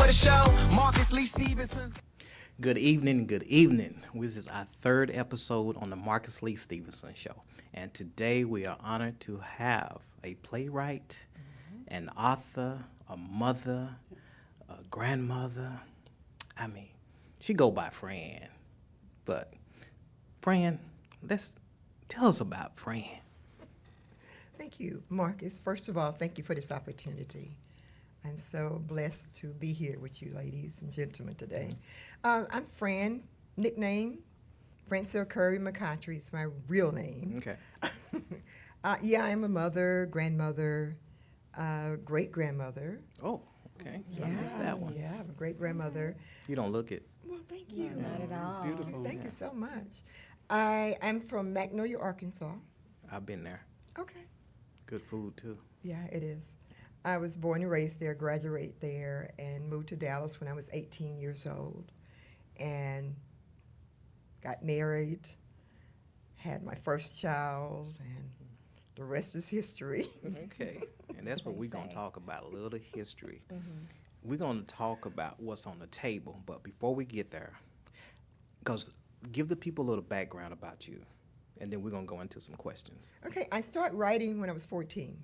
for the show. Marcus Lee Stephenson. Good evening, good evening. This is our third episode on the Marcus Lee Stephenson Show. And today we are honored to have a playwright, an author, a mother, a grandmother. I mean, she go by Fran. But Fran, let's tell us about Fran. Thank you, Marcus. First of all, thank you for this opportunity. I'm so blessed to be here with you, ladies and gentlemen, today. I'm Fran, nickname Francile Curry McCottry. It's my real name. Okay. Yeah, I'm a mother, grandmother, great-grandmother. Oh, okay. I missed that one. Yeah, I'm a great-grandmother. You don't look it. Well, thank you. Not at all. Beautiful. Thank you so much. I am from Magnolia, Arkansas. I've been there. Okay. Good food, too. Yeah, it is. I was born and raised there, graduated there, and moved to Dallas when I was 18 years old, and got married, had my first child, and the rest is history. Okay. And that's what They we're going to say. talk about, a little history. We're going to talk about what's on the table, but before we get there, because give the people a little background about you, and then we're going to go into some questions. Okay, I started writing when I was 14.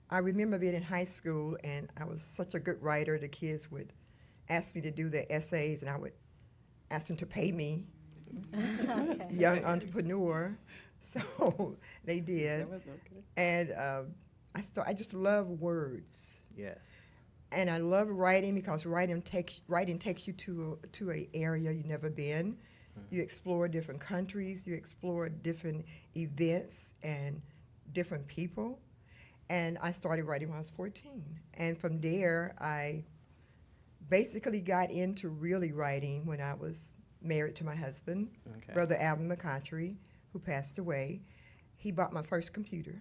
I remember being in high school, and I was such a good writer. The kids would ask me to do their essays, and I would ask them to pay me. Young entrepreneur, so they did. And I just love words, Yes. and I love writing because writing takes you to a area you've never been. You explore different countries, you explore different events and different people. And I started writing when I was 14. And from there, I basically got into really writing when I was married to my husband, Okay. Brother Alvin McCottry, who passed away. He bought my first computer.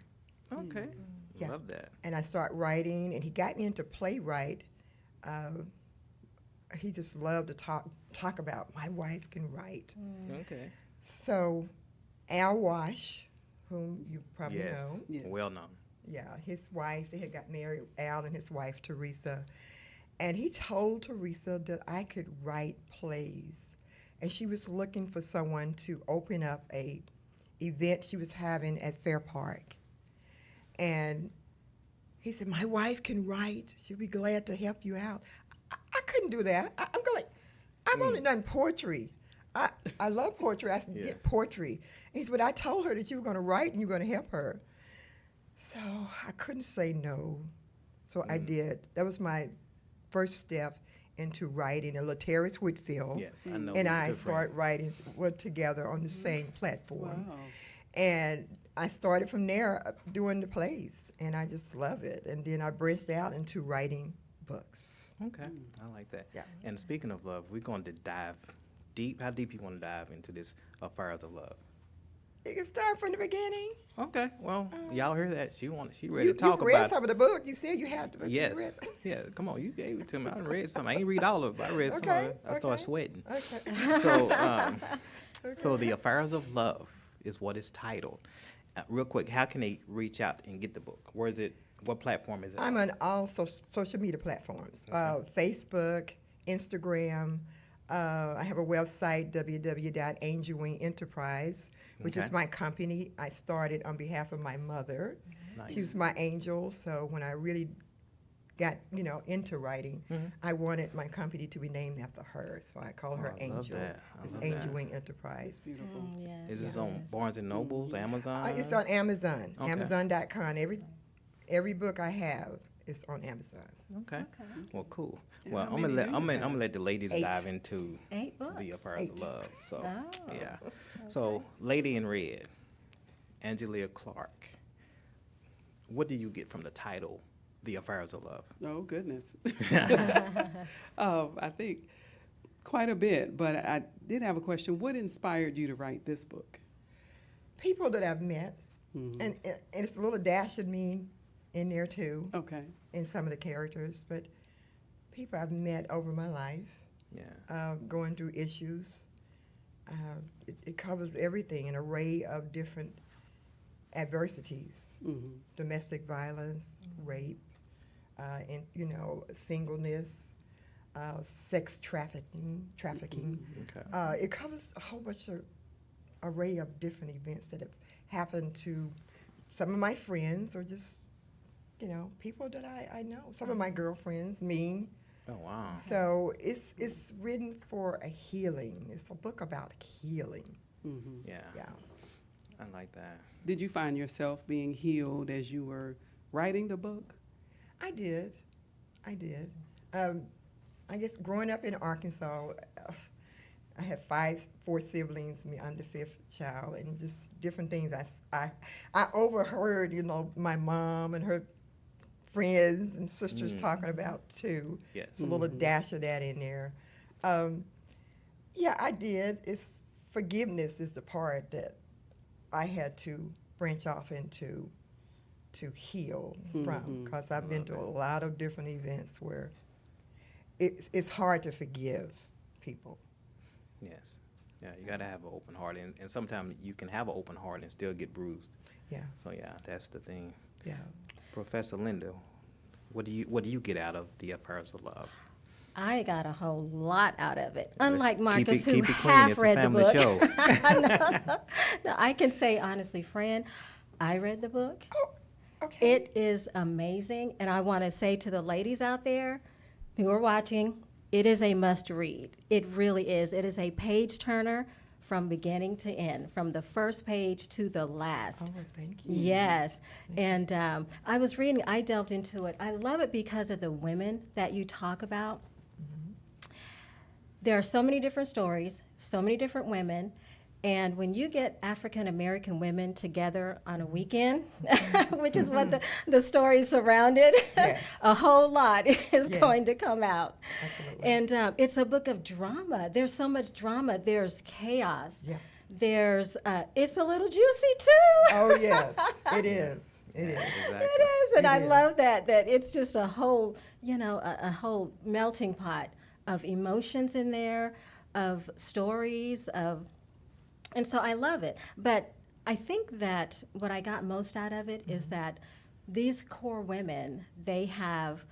Okay. Yeah. Love that. And I started writing, and he got me into playwright. He just loved to talk about, my wife can write. Okay. So Al Wash, whom you probably Yes. know. Yeah. Well known. Yeah, his wife, they had got married, Al and his wife, Teresa. And he told Teresa that I could write plays. And she was looking for someone to open up a event she was having at Fair Park. And he said, my wife can write. She'll be glad to help you out. I couldn't do that. I've only done poetry. I love poetry. I Yes. did poetry. And he said, but I told her that you were going to write and you were going to help her. So I couldn't say no. So I did. That was my first step into writing. And Latarius Whitfield Yes, I know. and he's a I good started friend. writing, were together on the same platform. Wow. And I started from there doing the plays, and I just love it. And then I branched out into writing books. Okay. I like that. Yeah. And speaking of love, we're going to dive deep. How deep you want to dive into this affairs of love? You can start from the beginning. Okay. Well, y'all heard that. She ready You to talk read about some of the book. You said you had to. But Yes. You read. Yeah, come on. You gave it to me. I read some. I ain't read all of it, but I read some of Okay, it. I started okay. sweating. Okay. So The Affairs of Love is what it's titled. Real quick, how can they reach out and get the book? Where is it? What platform is it? I'm on all social media platforms, Facebook, Instagram. I have a website, www.angelwingenterprise, which Okay. is my company. I started on behalf of my mother. Nice. She was my angel, so when I really got, into writing, I wanted my company to be named after her, so I call her Oh, I love Angel. that. I It's love Angel that. Wing Enterprise. Beautiful. Is this on Barnes and Nobles, Amazon? It's on Amazon, Okay. Amazon.com. Every book I have is on Amazon. Okay. Well, cool. And Well, how I'm gonna many let do I'm you gonna, I'm have? gonna let the ladies 8. dive into 8 books. The Affairs of 8. Love. So Oh, yeah. So Lady in Red, Angelia Clark. What do you get from the title, The Affairs of Love? Oh, goodness. I think quite a bit, but I did have a question. What inspired you to write this book? People that I've met, Mhm. and it's a little dash of me in there too, Okay. in some of the characters, but people I've met over my life, Yeah. going through issues. It covers everything, an array of different adversities, Mhm. domestic violence, rape, and singleness, sex trafficking. Okay. It covers a whole bunch of array of different events that have happened to some of my friends or just, people that I know. Some of my girlfriends, me. Oh, wow. So it's written for a healing. It's a book about healing. Mm-hmm. Yeah. Yeah. I like that. Did you find yourself being healed as you were writing the book? I did. I guess growing up in Arkansas, I had four siblings, me, I'm the fifth child, and just different things. I overheard, my mom and her friends and sisters talking about too. Yes. It's a little dash of that in there. Yeah, I did. It's forgiveness is the part that I had to branch off into to heal from, because I've been through a lot of different events where it's hard to forgive people. Yes. Yeah, you got to have an open heart. And sometimes you can have an open heart and still get bruised. Yeah, So, yeah, that's the thing. yeah. Professor Linda, what do you get out of The Affairs of Love? I got a whole lot out of it. Let's Unlike Marcus, who keep it clean. half It's a read the family book. show. No, I can say honestly, friend, I read the book. Oh, okay. It is amazing, and I want to say to the ladies out there who are watching, it is a must read. It really is. It is a page turner from beginning to end, from the first page to the last. Oh, thank you. Yes, and I was reading, I delved into it. I love it because of the women that you talk about. There are so many different stories, so many different women, and when you get African American women together on a weekend, which is what the story surrounded, Yes. a whole lot is Yes. going to come out. Absolutely. And it's a book of drama. There's so much drama. There's chaos. Yeah. There's, it's a little juicy too. Oh, yes, it is. It is. Exactly. It is, and It I is. love that it's just a whole, a whole melting pot of emotions in there, of stories, and so I love it. But I think that what I got most out of it is that these core women, they have,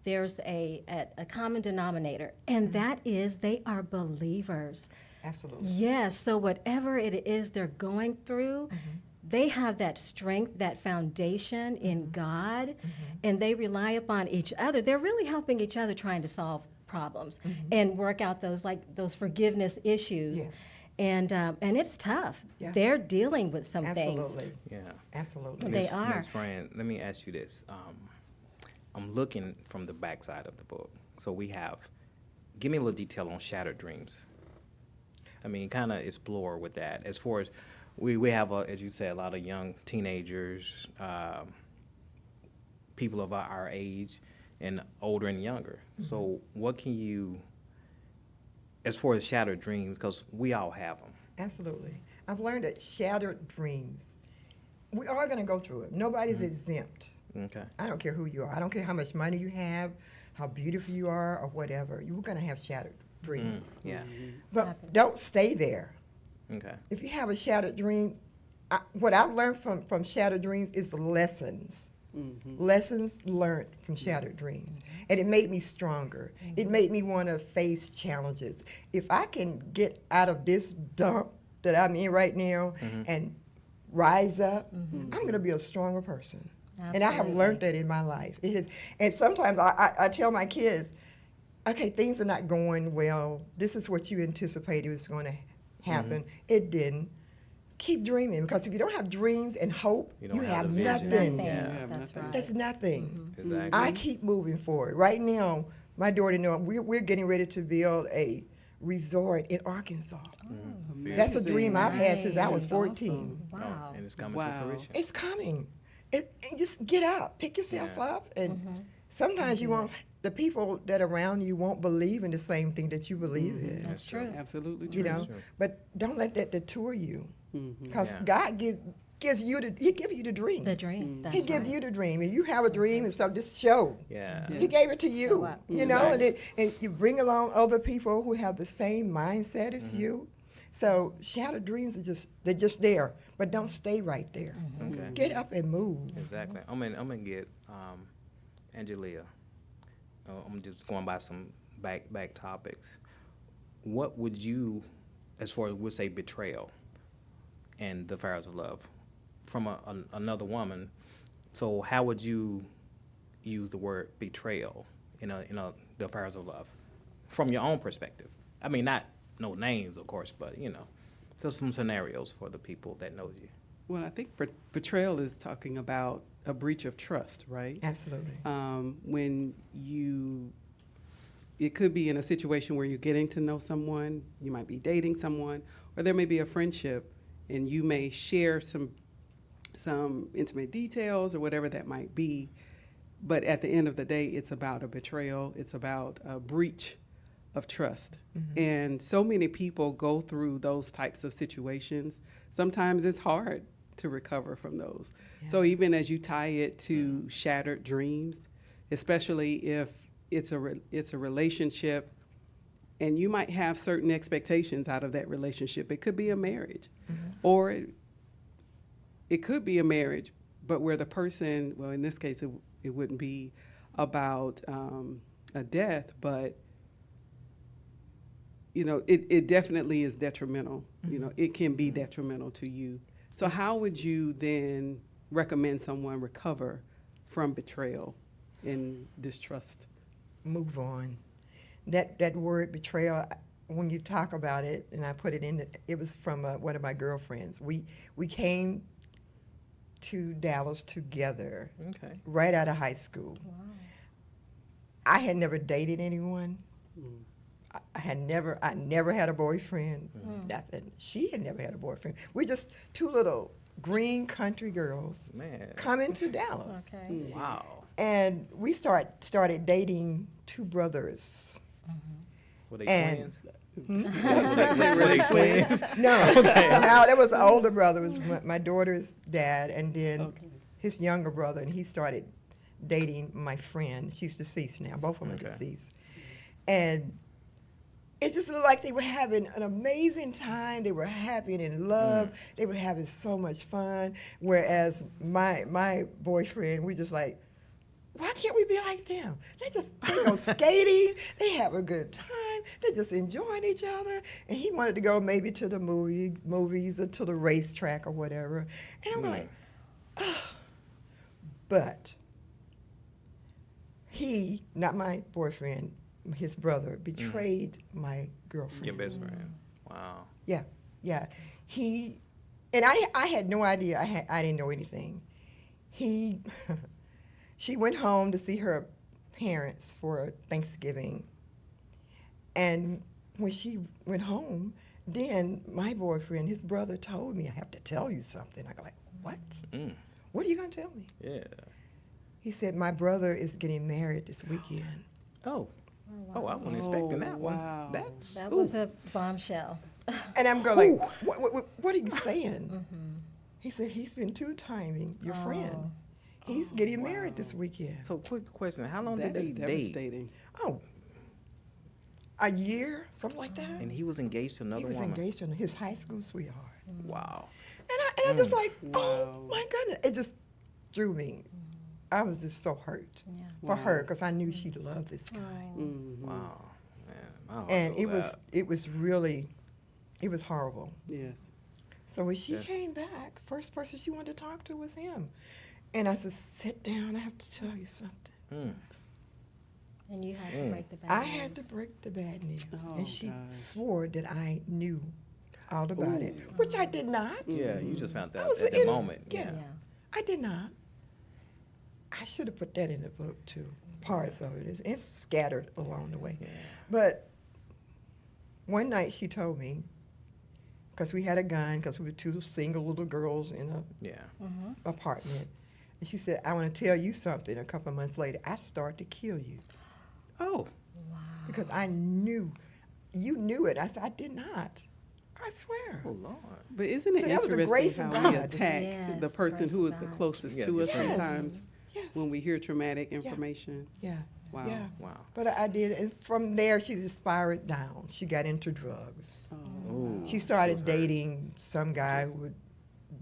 there's a common denominator, and that is they are believers. Absolutely. Yes, so whatever it is they're going through, they have that strength, that foundation in God, and they rely upon each other. They're really helping each other trying to solve problems and work out those forgiveness issues. Yes. And it's tough. Yeah. They're dealing with some things. Absolutely. Yeah. Absolutely. They Miss- are. Miss Fran, let me ask you this. I'm looking from the backside of the book. So we have, give me a little detail on Shattered Dreams. I mean, kind of explore with that. As far as, we have, as you said, a lot of young teenagers, people of our age, and older and younger. So what can you, as far as Shattered Dreams, because we all have them. Absolutely. I've learned that shattered dreams, we are going to go through it. Nobody's exempt. Okay. I don't care who you are. I don't care how much money you have, how beautiful you are, or whatever. You're going to have shattered dreams. Yeah. But don't stay there. Okay. If you have a shattered dream, what I've learned from shattered dreams is lessons. Lessons learned from shattered dreams. And it made me stronger. It made me want to face challenges. If I can get out of this dump that I'm in right now and rise up, I'm going to be a stronger person. And I have Absolutely. learned that in my life. It is, and sometimes I tell my kids, okay, things are not going well. This is what you anticipated was going to happen. It didn't. Keep dreaming, because if you don't have dreams and hope, You you, don't have have the vision. nothing. Yeah. That's right. That's nothing. Exactly. I keep moving forward. Right now, my daughter knows we're getting ready to build a resort in Arkansas. That's a dream I've had since I was Nice. 14. Wow. And it's coming Wow. to fruition. It's coming. And just get up, pick yourself Yeah. up, and sometimes you won't. The people that are around you won't believe in the same thing that you believe in. That's true. Absolutely true. You know, True. but don't let that deter you, because Yeah. God gives you He give you the dream. The dream. That's He give right. you the dream, and you have a dream, and so just show. Yeah. He gave it to you, Show up. you know, and you bring along other people who have the same mindset as you. So shattered dreams they're just there, but don't stay right there. Okay. Get up and move. Exactly. I'm gonna get Angelia. I'm just going by some back topics. What would you, as far as we'll say betrayal and the affairs of love, from another woman? So how would you use the word betrayal in the affairs of love, from your own perspective? I mean, not no names, of course, but so some scenarios for the people that know you. Well, I think betrayal is talking about a breach of trust, right? Absolutely. When it could be in a situation where you're getting to know someone, you might be dating someone, or there may be a friendship, and you may share some intimate details or whatever that might be. But at the end of the day, it's about a betrayal. It's about a breach of trust. Mm-hmm. And so many people go through those types of situations. Sometimes it's hard to recover from those. Yeah. So even as you tie it to shattered dreams, especially if it's a relationship and you might have certain expectations out of that relationship. It could be a marriage, or it could be a marriage, but where the person, well, in this case, it wouldn't be about a death, but it definitely is detrimental. It can be detrimental to you. So how would you then recommend someone recover from betrayal and distrust? Move on. That word betrayal, when you talk about it, and I put it in, it was from one of my girlfriends. We came to Dallas together. Okay. Right out of high school. Wow. I had never dated anyone. I never had a boyfriend. Nothing. She had never had a boyfriend. We're just two little green country girls Man. coming to Dallas. Okay. Wow. And we started dating two brothers. Were they And- twins? Were they twins? No, no, that was an older brother. It was my daughter's dad, and then his younger brother, and he started dating my friend. She's deceased now. Both of them are deceased. And it just looked like they were having an amazing time. They were happy and in love. They were having so much fun. Whereas my boyfriend, we just like, why can't we be like them? They go skating. They have a good time. They're just enjoying each other. And he wanted to go maybe to the movies or to the racetrack or whatever. And I'm like, oh. But he, not my boyfriend, his brother, betrayed my girlfriend. Your best friend. Wow. Yeah, yeah. And I had no idea. I didn't know anything. She went home to see her parents for Thanksgiving. And when she went home, then my boyfriend, his brother, told me, I have to tell you something. I go like, what? What are you going to tell me? Yeah. He said, my brother is getting married this weekend. Oh, I wasn't expecting that one. Wow. That was a bombshell. And I'm going like, what are you saying? He said, he's been two-timing your friend. He's getting married this weekend. So, quick question: how long That did is they date? devastating. Oh, a year, something like that. And he was engaged to another He was woman. engaged to his high school sweetheart. Wow. And I just like, Wow. oh my goodness. It just drew me. I was just so hurt Yeah. for her Wow. because I knew she loved this guy. Wow. Man, my heart And goes out. it was really, it was horrible. Yes. So when she Yeah. came back, first person she wanted to talk to was him. And I said, sit down, I have to tell you something. And you had to break the bad I news. had to break the bad news. Oh, And she gosh. swore that I knew all about it, which I did not. Yeah, you just found I out was at the innocent. moment. Yes. Yeah. I did not. I should have put that in the book too. Parts of it. It's scattered along the way. Yeah. But one night she told me, because we had a gun, because we were two single little girls in a Yeah. apartment. And she said, I want to tell you something. A couple of months later, I started to kill you. Oh. Because I knew. You knew it. I said, I did not. I swear. Oh Lord. But isn't it So that was the grace interesting of how we God. attack Yes, the person grace who of is the God. closest Yeah, to us yes. sometimes Yes. when we hear traumatic information? Yeah. Wow. Yeah. Wow. But I did. And from there, she just spiraled down. She got into drugs. Ooh, She started was hurt. dating some guy who would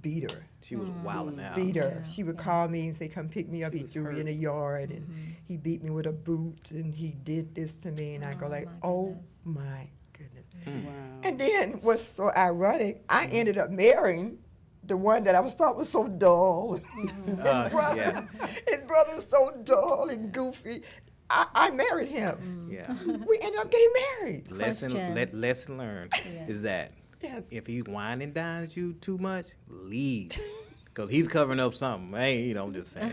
beat her. She was wilding out. Beat her. She would call me and say, come pick me up. He was threw me in the yard, and he beat me with a boot, and he did this to me. And I go like, oh, my goodness. Wow. And then what's so ironic, I ended up marrying the one that I was thought was so dull. Yeah. His brother was so dull and goofy. I married him. Yeah. We ended up getting married. Lesson learned is that Yes. if he whine and dines you too much, leave. Because he's covering up something. Hey, I'm just saying,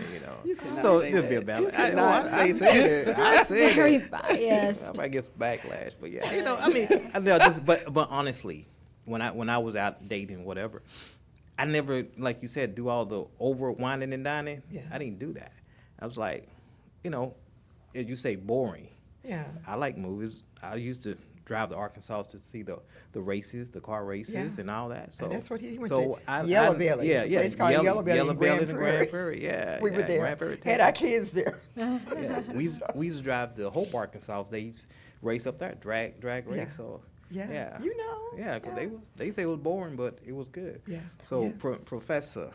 cannot So say it'll be a that. balance. You cannot I say said it. I said Very it. biased. I might get some backlash, but yeah, I mean, I know, but honestly, when I was out dating, whatever, I never, like you said, do all the over whining and dining. Yeah. I didn't do that. I was like, as you say, boring. Yeah. I like movies. I used to drive to Arkansas to see the races, the car races, Yeah. and all that. So And that's what he went so to. Yellow Belly. Yeah, It's a yeah. place called Yellow Belly in Grand and Prairie. Grand Prairie. Yeah, We were there. Grand Prairie, Had our kids there. yeah. We used to drive to Hope, Arkansas. They used to race up there, drag race. Yeah. So Yeah. yeah, You know. yeah, because Yeah. they say it was boring, but it was good. Yeah. So Yeah. Professor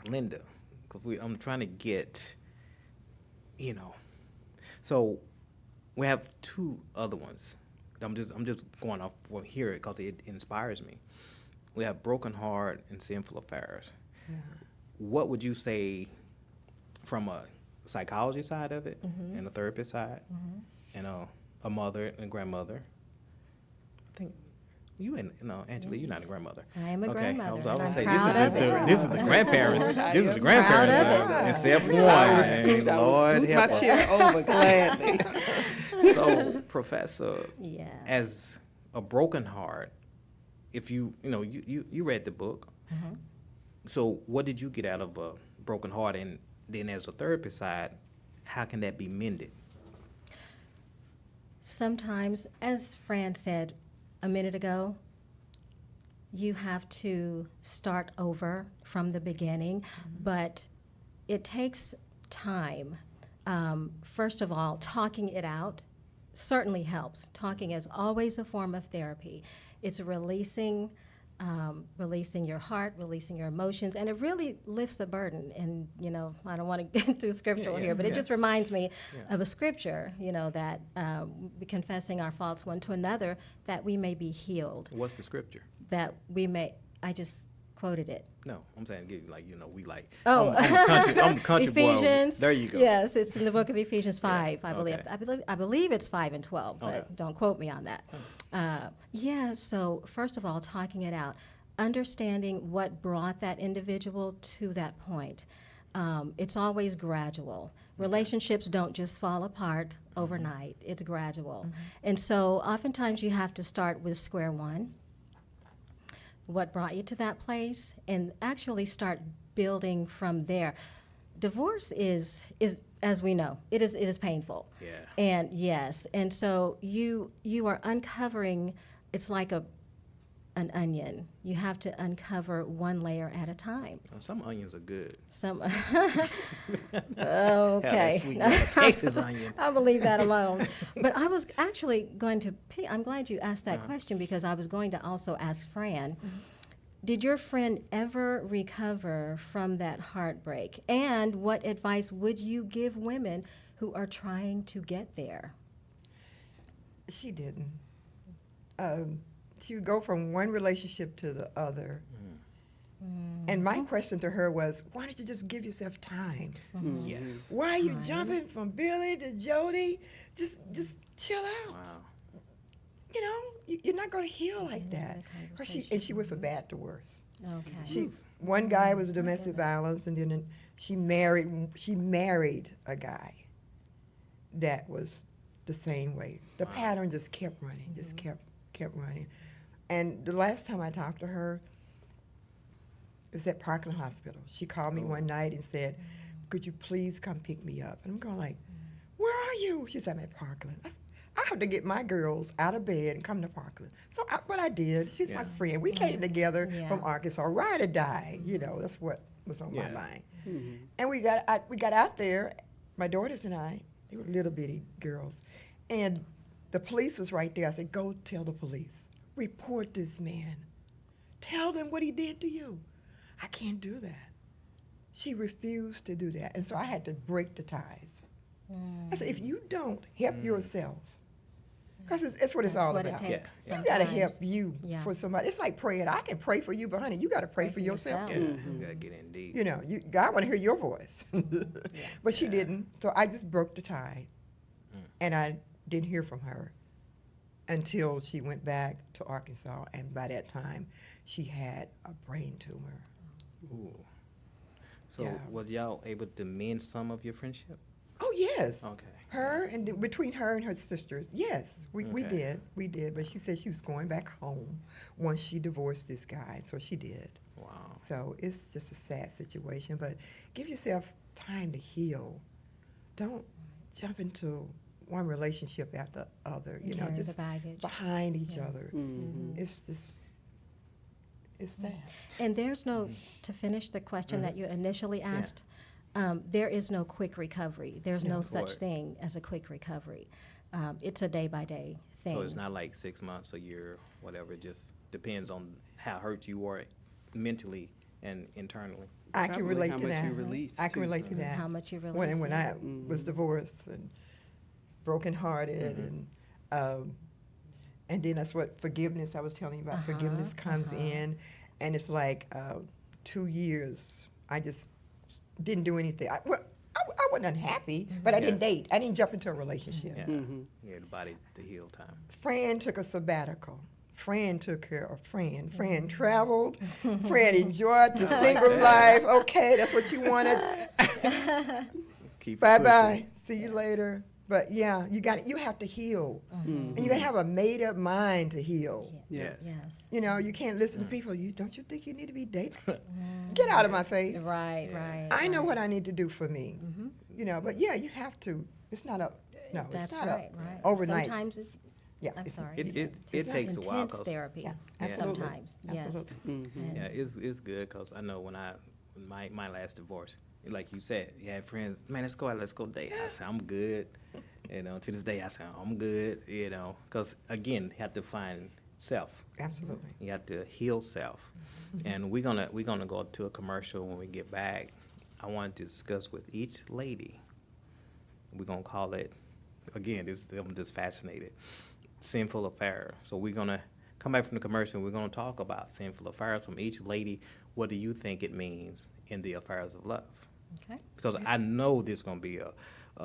Linda, because I'm trying to get, so we have two other ones. I'm just going off for here because it inspires me. We have Broken Heart and Sinful Affairs. Yeah. What would you say from a psychology side of it and a therapist side and a mother and grandmother? I think you and Angela, you're not a grandmother. I am a grandmother, I was and gonna I'm say proud of it. this is the grandparents. I This is am the grandparents. proud of it. Except one. I would Lord scoot my help us. chair over gladly. So, Professor, Yeah. as a broken heart, if you read the book, so what did you get out of a broken heart? And then as a therapist side, how can that be mended? Sometimes, as Fran said a minute ago, you have to start over from the beginning, but it takes time. First of all, talking it out certainly helps. Talking is always a form of therapy. It's releasing your heart, releasing your emotions, and it really lifts the burden. And, I don't want to get too scriptural here, but it just reminds me of a scripture, that confessing our faults one to another, that we may be healed, What's the scripture? I just quoted it. No, I'm saying, we like. Oh. I'm a country Ephesians. boy. There you go. Yes, it's in the book of Ephesians 5, I believe. okay. I believe it's 5 and 12, but Okay. don't quote me on that. So first of all, talking it out, understanding what brought that individual to that point. It's always gradual. Relationships don't just fall apart overnight. It's gradual. And so oftentimes you have to start with square one. What brought you to that place, and actually start building from there. Divorce is as we know, it is painful. Yeah. And yes, and so you are uncovering. It's like an onion. You have to uncover one layer at a time. Some onions are good. Some. Have Okay. that sweet little Texas onion. I'll leave that alone. But I was actually going to I'm glad you asked that question, because I was going to also ask Fran, did your friend ever recover from that heartbreak? And what advice would you give women who are trying to get there? She didn't. She would go from one relationship to the other. And my question to her was, why don't you just give yourself time? Yes. Why are you jumping from Billy to Jody? Just chill out. Wow. You're not going to heal like that. She went from bad to worse. Okay. One guy was domestic violence, and then she married a guy that was the same way. The pattern just kept running, just kept running. And the last time I talked to her, it was at Parkland Hospital. She called me one night and said, could you please come pick me up? And I'm going like, where are you? She said, I'm at Parkland. I have to get my girls out of bed and come to Parkland. So but I did. She's my friend. We came together from Arkansas, ride or die. That's what was on my mind. And we got out there, my daughters and I, they were little bitty girls. And the police was right there. I said, go tell the police. Report this man. Tell them what he did to you. I can't do that. She refused to do that. And so I had to break the ties. I said, if you don't help yourself, because it's what it's That's all what about. it takes You got to sometimes. help you Yeah. for somebody. It's like praying. I can pray for you, but honey, you got to pray for yourself. Yeah, too. you gotta get in deep. You know, God want to hear your voice. But she didn't. So I just broke the tie. And I didn't hear from her until she went back to Arkansas. And by that time, she had a brain tumor. Ooh. So Yeah. was y'all able to mend some of your friendship? Oh, yes. Okay. Her and between her and her sisters, yes, we Okay. did. But she said she was going back home once she divorced this guy, so she did. Wow. So it's just a sad situation, but give yourself time to heal. Don't jump into one relationship after the other, you know, Carry the just baggage. behind each Yeah. other. It's just, it's sad. And there's no, to finish the question that you initially asked, there is no quick recovery. There's no such Right. thing as a quick recovery. It's a day-by-day thing. So it's not like 6 months, a year, whatever. It just depends on how hurt you are mentally and internally. I can Probably relate how to much that. you release, I can too. relate to that. How much you When release, I yeah. was divorced and brokenhearted, and then that's what forgiveness. I was telling you about. Forgiveness comes in, and it's like 2 years. I just didn't do anything. I wasn't unhappy, but I didn't date. I didn't jump into a relationship. Yeah. Yeah, the body to heal time. Fran took a sabbatical. Fran took care of Fran. Fran traveled. Fran enjoyed the single life. Okay, that's what you wanted. Keep Bye pushing. bye. See you later. But yeah, you have to heal, and you got to have a made up mind to heal. Yes. Yes. You know, you can't listen to people. Don't you think you need to be dating? Get out of my face. Right, right. I know right. what I need to do for me. You know, but yeah, you have to. It's not a no. That's it's not right, a right. overnight. Sometimes it's, Yeah, I'm it's- sorry. It It's takes a while. intense 'Cause- therapy. Yeah, absolutely. Sometimes, yes. Absolutely. And- Yeah, it's good because I know when my last divorce, like you said, you had friends, man, let's go out, let's go date. I said, I'm good. You know, to this day, I said, I'm good, you know, because again, you have to find self. Absolutely. You have to heal self. And we're gonna go to a commercial when we get back. I want to discuss with each lady. We're gonna call it, again, I'm just fascinated, sinful affair. So we're gonna come back from the commercial. We're gonna talk about sinful affairs from each lady. What do you think it means in the affairs of love? Okay. Because I know there's gonna be a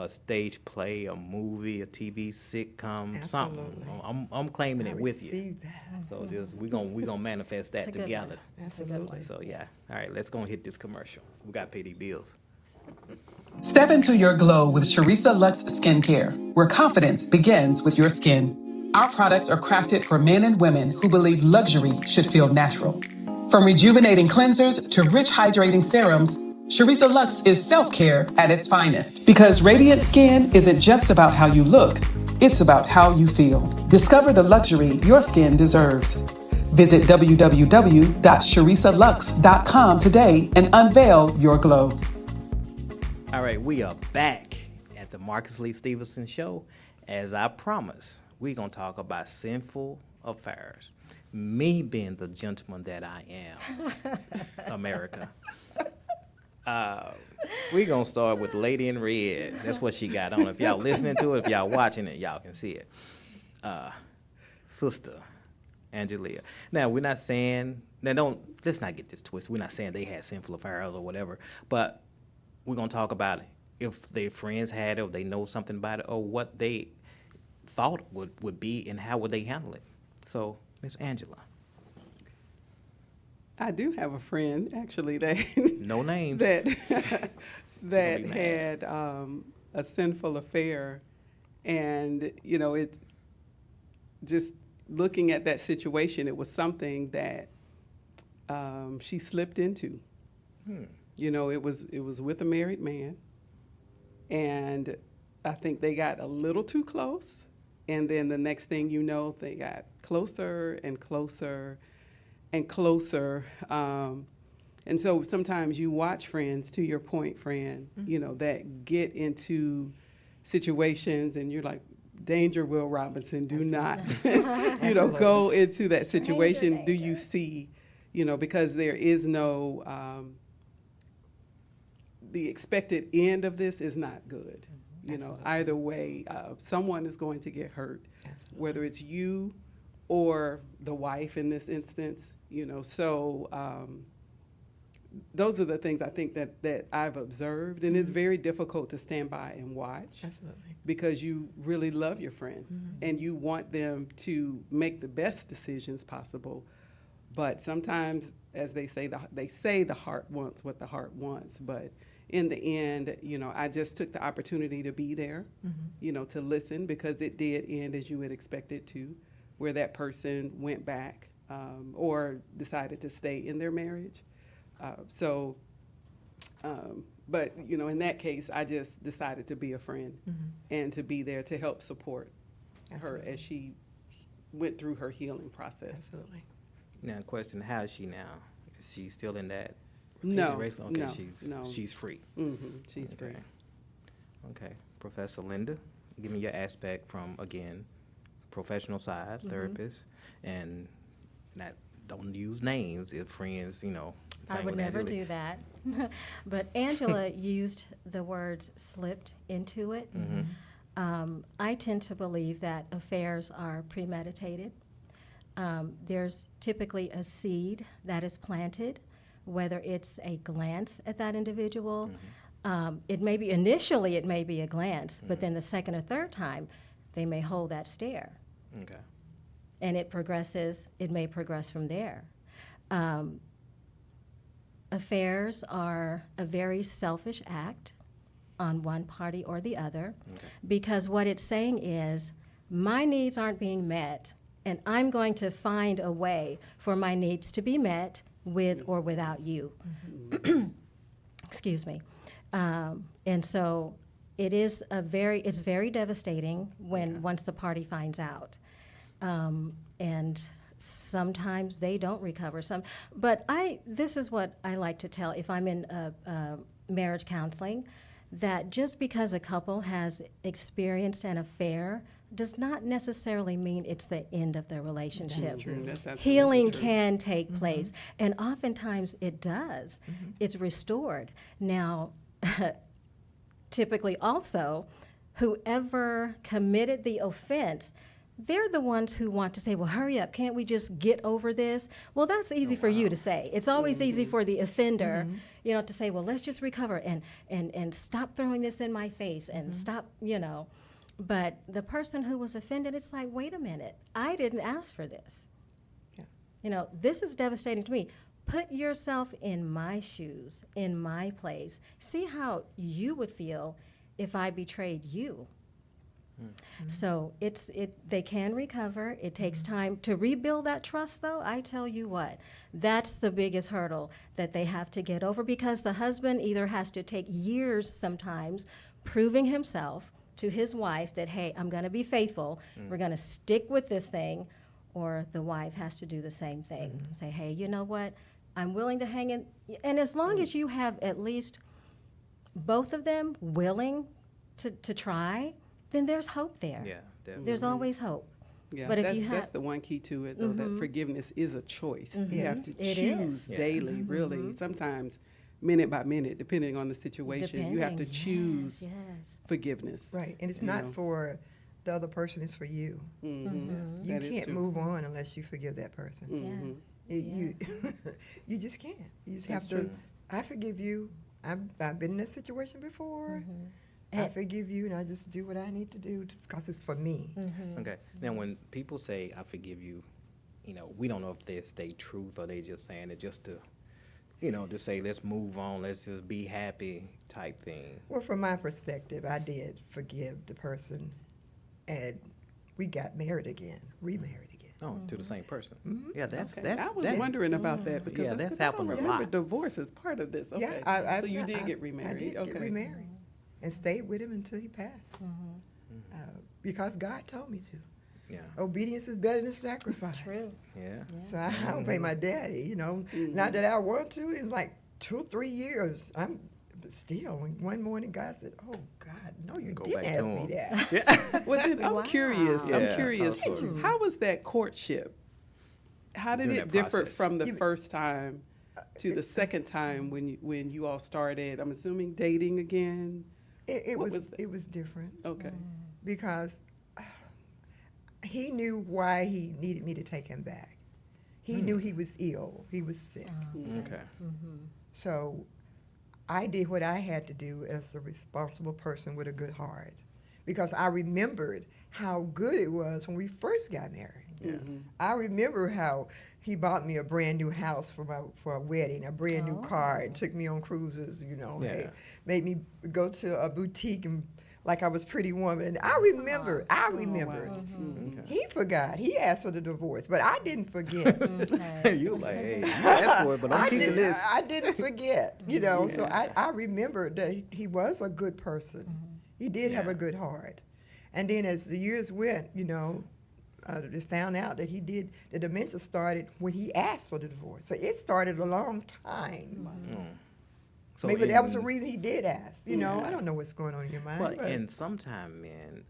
stage play, a movie, a TV sitcom, something. Absolutely. I'm claiming I it with you. received that. So just we gonna manifest that It's a good together. one. It's a good one. Absolutely. So yeah, all right, let's go and hit this commercial. We got to pay these bills. Step into your glow with Charissa Lux Skincare, where confidence begins with your skin. Our products are crafted for men and women who believe luxury should feel natural. From rejuvenating cleansers to rich hydrating serums, Charissa Lux is self-care at its finest. Because radiant skin isn't just about how you look, it's about how you feel. Discover the luxury your skin deserves. Visit www.charissalux.com today and unveil your glow. All right, we are back at the Marcus Lee Stephenson Show. As I promised, we're going to talk about sinful affairs. Me being the gentleman that I am, America. We're going to start with Lady in Red. That's what she got on. If y'all listening to it, if y'all watching it, y'all can see it. Sister Angelia. Now, we're not saying, let's not get this twisted. We're not saying they had sinful affairs or whatever, but we're going to talk about if their friends had it, or they know something about it, or what they thought would be, and how would they handle it. So, Miss Angela. I do have a friend, actually, that No names. that mad. had a sinful affair, and you know, it just looking at that situation, it was something that she slipped into. You know, it was with a married man, and I think they got a little too close, and then the next thing you know, they got closer and closer and closer. And so sometimes you watch friends, to your point, Fran, you know, that get into situations and you're like, danger, Will Robinson, do not, you know, go into that situation. Do you see, because there is no, the expected end of this is not good. Either way, someone is going to get hurt, whether it's you or the wife in this instance, so those are the things I think that I've observed, and it's very difficult to stand by and watch. Absolutely. Because you really love your friend and you want them to make the best decisions possible. But sometimes, as they say, the heart wants what the heart wants. But in the end, I just took the opportunity to be there, to listen, because it did end as you would expect it to, where that person went back or decided to stay in their marriage. But, in that case, I just decided to be a friend and to be there to help support her as she went through her healing process. Absolutely. Now, question: how is she now? Is she still in that No, situation? Okay, no. she's free. She's free. Okay, Professor Linda, give me your aspect from, again, professional side, therapist, and don't use names if friends, I same would with never Angela. do that. But Angela used the words slipped into it. I tend to believe that affairs are premeditated. There's typically a seed that is planted, whether it's a glance at that individual. It may be initially a glance, but then the second or third time, they may hold that stare. Okay. And it may progress from there. Affairs are a very selfish act on one party or the other, because what it's saying is, my needs aren't being met, and I'm going to find a way for my needs to be met with or without you. Excuse me. And so it's very devastating once the party finds out. And sometimes they don't recover. But this is what I like to tell if I'm in marriage counseling, that just because a couple has experienced an affair does not necessarily mean it's the end of the relationship. That's true. That's absolutely Healing true. can take place, and oftentimes it does. It's restored. Now, typically also, whoever committed the offense, they're the ones who want to say, well, hurry up, can't we just get over this? Well, that's easy for you to say. It's always easy for the offender, to say, well, let's just recover and stop throwing this in my face and stop, But the person who was offended, it's like, wait a minute, I didn't ask for this. Yeah. This is devastating to me. Put yourself in my shoes, in my place. See how you would feel if I betrayed you. So they can recover. It takes time to rebuild that trust, though. I tell you what, that's the biggest hurdle that they have to get over, because the husband either has to take years sometimes proving himself to his wife that, hey, I'm going to be faithful. We're going to stick with this thing, or the wife has to do the same thing. Say, hey, you know what? I'm willing to hang in. And as long as you have at least both of them willing to try, then there's hope there. Yeah, definitely. There's always hope. Yeah, But if you that's have, the one key to it, though, that forgiveness is a choice. You have to It choose is. daily, really. Sometimes minute by minute, depending on the situation. You have to choose Yes. forgiveness. Right, and it's You not know. for the other person, it's for you. You That is can't true. move on unless you forgive that person. You you just can't. You just That's have to, true. I forgive you. I've been in this situation before. I And- forgive you, and I just do what I need to do because it's for me. Okay. Now, when people say "I forgive you," we don't know if it's their truth or they just saying it just to, to say let's move on, let's just be happy type thing. Well, from my perspective, I did forgive the person, and we got married again, remarried again. Oh, to the same person. Yeah, that's Okay. that's I was that- wondering about that because Yeah, I that's said, I don't happened a remember lot. divorce is part of this. Okay. Yeah, so you did get remarried. I did okay. get remarried, and stayed with him until he passed, because God told me to. Yeah. Obedience is better than sacrifice. True. Yeah. So I obey my daddy, Not that I want to. It's like 2 or 3 years. But still, one morning God said, "Oh God, no, you Go didn't back ask to me him. that." Well, then I'm Wow. curious. Yeah, I'm curious. talk to me. How was that courtship? How did during it that differ process. from the first time to the second time when you all started? I'm assuming dating again. It What was was that? it was different Okay. because he knew why he needed me to take him back. He knew he was ill. He was sick. Okay. So I did what I had to do as a responsible person with a good heart, because I remembered how good it was when we first got married. Yeah. I remember how he bought me a brand new house for a wedding, a brand new car, and took me on cruises. Yeah. Made me go to a boutique and like I was Pretty Woman. I remember. Wow. Okay. He forgot. He asked for the divorce, but I didn't forget. Okay. You like, hey, you asked for it, but I'm keeping this. I didn't forget, So I remember that he was a good person. He did have Yeah. a good heart. And then as the years went, they found out that the dementia started when he asked for the divorce. So it started a long time. So Maybe that was the in- reason he did ask. I don't know what's going on in your mind. Well, but and sometime, man,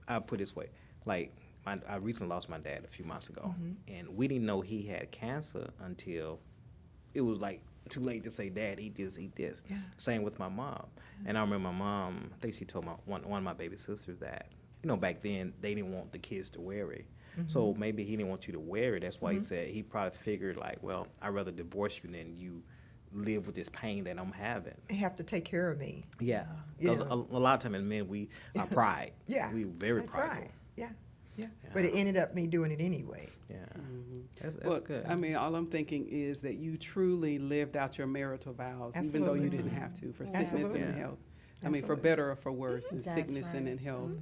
I'll put it this way. Like, I recently lost my dad a few months ago, and we didn't know he had cancer until it was like too late to say, Dad, eat this, eat this. Yeah. Same with my mom. And I remember my mom, I think she told one of my baby sisters that, back then they didn't want the kids to wear it. So maybe he didn't want you to wear it. That's why he said, he probably figured like, well, I'd rather divorce you than you live with this pain that I'm having. you have to take care of me. Yeah. Yeah. 'Cause a lot of times as men, we are pride. Yeah. We very I prideful. tried. Yeah. But it ended up me doing it anyway. Yeah. That's Well, good. I mean, all I'm thinking is that you truly lived out your marital vows, even though you Absolutely. didn't have to, for sickness Absolutely. and Yeah. health. I mean, for Absolutely. better or for worse, in That's sickness and right. in health,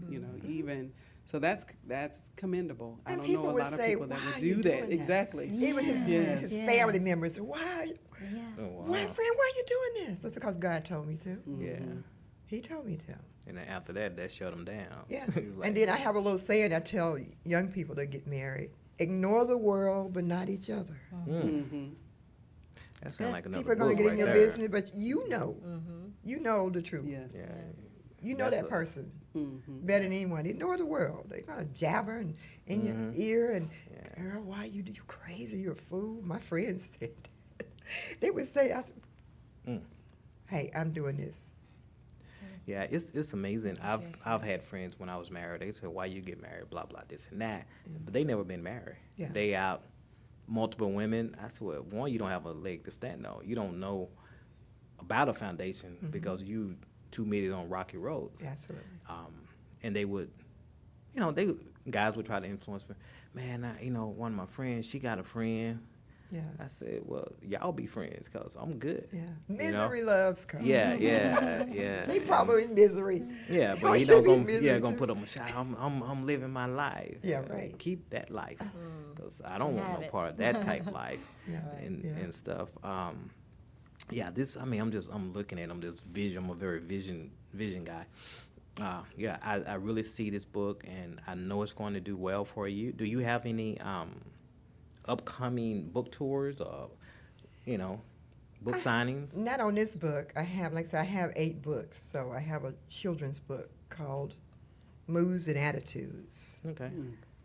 even. So that's commendable. I And don't know people a would lot of say, people that "Why would are you do doing that. that?" Exactly. Even his Yes. family Yes. members said, why, Yeah. Oh, wow. why, friend, why are you doing this? That's because God told me to. Yeah. He told me to. And then after that shut him down. Yeah. He's like, And then I have a little saying I tell young people to get married. Ignore the world, but not each other. that sounds like another People are going book to get right in your there. business, but you know the truth. Yes. Yeah. You know That's that a- person better than anyone. Ignore the world. They're going to jabber in your ear and, girl, why you crazy? You're a fool. My friends said that. They would say, hey, I'm doing this. Yeah, it's amazing. I've had friends when I was married. They said, "Why you get married?" Blah blah this and that. But they never been married. Yeah. They out multiple women. I said, well, one, you don't have a leg to stand on. You don't know about a foundation because you too many on rocky roads. Absolutely. And they would, guys would try to influence me. Man, one of my friends, she got a friend. Yeah. I said, well, y'all be friends because I'm good. Yeah. You know? Misery loves company. Yeah. They probably in misery. Yeah, Why but you should know, be gonna, misery gonna too? put up a shot. I'm living my life. Yeah, right. Keep that life, because I don't want Have no it. part of that type life Yeah, and yeah. and stuff. I'm looking at this vision. I'm a very vision guy. I really see this book, and I know it's going to do well for you. Do you have any upcoming book tours or, book signings? Not on this book. I have, like I said, I have 8 books. So I have a children's book called Moods and Attitudes. Okay.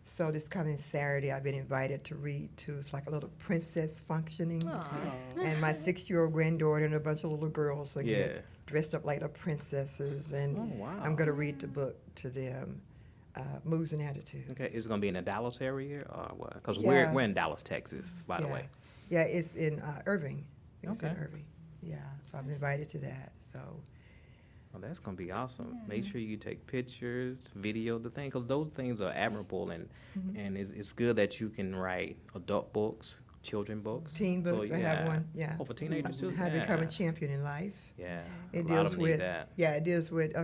So this coming Saturday, I've been invited to read to. It's like a little princess functioning. And my 6-year-old granddaughter and a bunch of little girls are Yeah. get dressed up like the princesses. And Oh, wow. I'm going to read the book to them, Moods and Attitudes. Okay. Is it going to be in the Dallas area or what? Because Yeah. we're in Dallas, Texas, by the Yeah. way. Yeah, it's in Irving. It's in Okay. Irving. Yeah, so I was invited to that. So Well, that's going to be awesome. Make sure you take pictures, video the thing, because those things are admirable, and it's good that you can write adult books, children books. teen books, I have one. Yeah. Oh, for teenagers too? How to Yeah. become a champion in life. Yeah. It a lot deals of them need with that. it deals with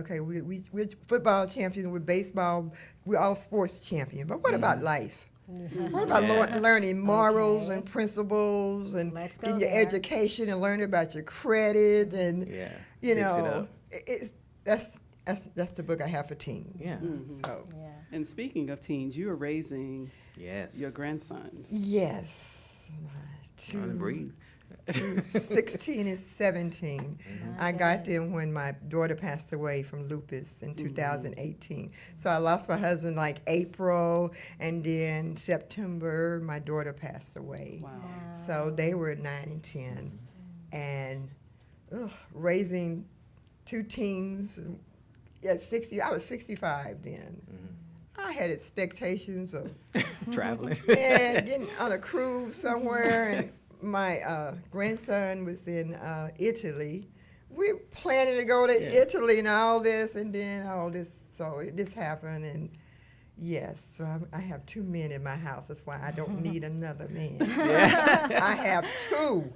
we're football champions, with baseball, we're all sports champions. But what about life? What about Yeah. learning morals Okay. and principles and Let's go getting your there. education and learning about your credit and Yeah. you Fix it know up. that's the book I have for teens. Yeah. So Yeah. And speaking of teens, you are raising Yes. your grandsons. yes, Trying to breathe. to 16 and 17. I got them when my daughter passed away from lupus in 2018. So I lost my husband like April, and then September, my daughter passed away. Wow. So they were 9 and 10. And raising two teens at 60, I was 65 then. I had expectations of Traveling. getting on a cruise somewhere, and my grandson was in Italy. We planning to go to Italy and all this, and then all this, so this happened, and yes, so I have two men in my house. That's why I don't need another man. I have two.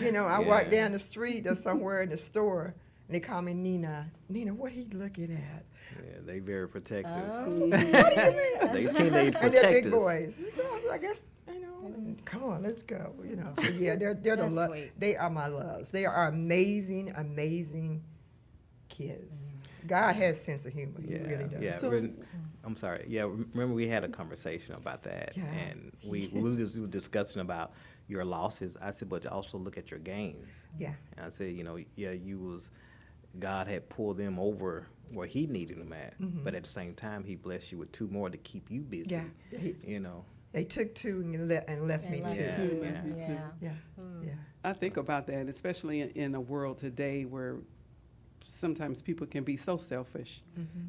You know, I walk down the street or somewhere in the store, and they call me Nina. Nina, what he looking at? Yeah, they very protective. What do you mean? They teenage And they're big protectors. boys. So I guess, you know, come on, let's go. You know, but yeah, they're the That's love. sweet. They are my loves. They are amazing, amazing kids. God has sense of humor. He really does. Yeah, I'm sorry. Yeah, remember we had a conversation about that, Yeah. and we were discussing about your losses. I said, but also look at your gains. Yeah. And I said, you know, God had pulled them over where He needed them at, but at the same time, He blessed you with two more to keep you busy. Yeah. You know. They took two and left me left two. Yeah, Too, yeah. me too. Yeah. Yeah. I think about that, especially in a world today where sometimes people can be so selfish,